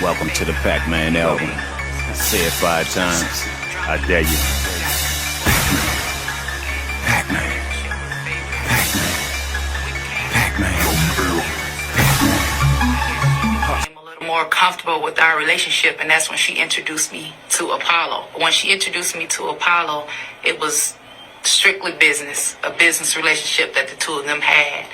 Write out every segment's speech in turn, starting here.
Welcome to the Pac-Man album. Say it 5 times. I dare you. Pac-Man. Pac-Man. Pac-Man. I'm a little more comfortable with our relationship, and that's when she introduced me to Apollo. When she introduced me to Apollo, it was strictly business, a business relationship that the two of them had.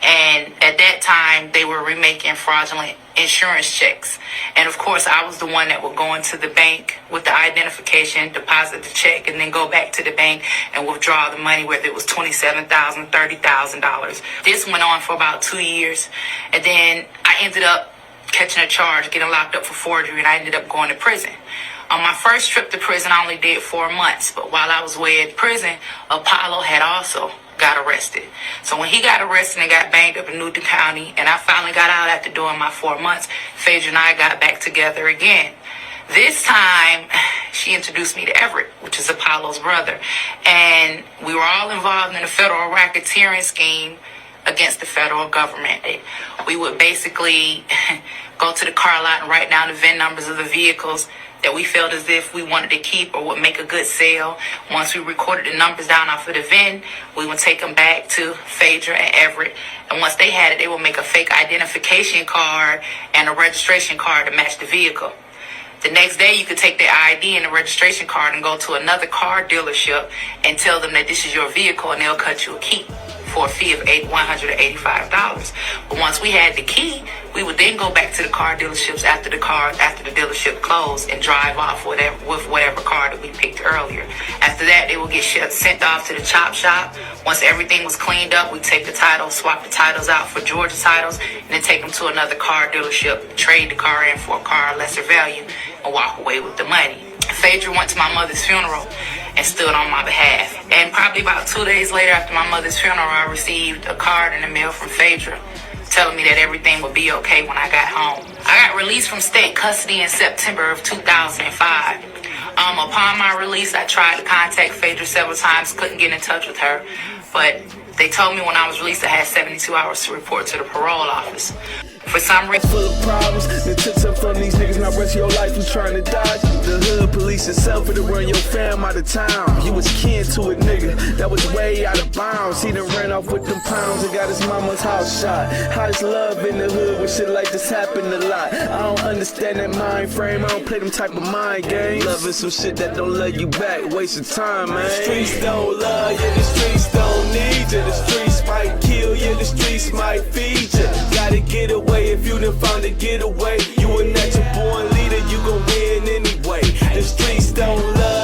And at that time, they were remaking fraudulent insurance checks. And of course, I was the one that would go into the bank with the identification, deposit the check, and then go back to the bank and withdraw the money, whether it was $27,000, $30,000. This went on for about 2 years. And then I ended up catching a charge, getting locked up for forgery, and I ended up going to prison. On my first trip to prison, I only did 4 months. But while I was away at prison, Apollo had also got arrested. So when he got arrested and got banged up in Newton County, and I finally got out after doing my 4 months, Phaedra and I got back together again. This time, she introduced me to Everett, which is Apollo's brother. And we were all involved in a federal racketeering scheme against the federal government. We would basically go to the car lot and write down the VIN numbers of the vehicles that we felt as if we wanted to keep or would make a good sale. Once we recorded the numbers down off of the VIN, we would take them back to Phaedra and Everett. And once they had it, they would make a fake identification card and a registration card to match the vehicle. The next day, you could take their ID and the registration card and go to another car dealership and tell them that this is your vehicle, and they'll cut you a key for a fee of $185. But once we had the key, we would then go back to the car dealerships after the dealership closed and drive off with whatever car that we picked earlier. After that, they would get sent off to the chop shop. Once everything was cleaned up, we'd take the title, swap the titles out for Georgia titles, and then take them to another car dealership, trade the car in for a car lesser value, and walk away with the money. Phaedra went to my mother's funeral and stood on my behalf. And probably about 2 days later after my mother's funeral, I received a card in the mail from Phaedra telling me that everything would be okay when I got home. I got released from state custody in September of 2005. Upon my release, I tried to contact Phaedra several times, couldn't get in touch with her. But they told me when I was released I had 72 hours to report to the parole office. For some reason, full of problems, they took some from these niggas, now rest of your life you trying to dodge. The hood police itself to run your fam out of town. You was kin to a nigga that was way out of bounds. He done ran off with them pounds and got his mama's house shot. Hottest love in the hood when shit like this happen a lot. I don't understand that mind frame, I don't play them type of mind games. Loving some shit that don't love you back, waste of time, man. The streets don't love you, the streets don't need you. The streets might kill you, the streets might feed you. Gotta get away. If you done found a getaway, you a natural born leader, you gon' win anyway. The streets don't love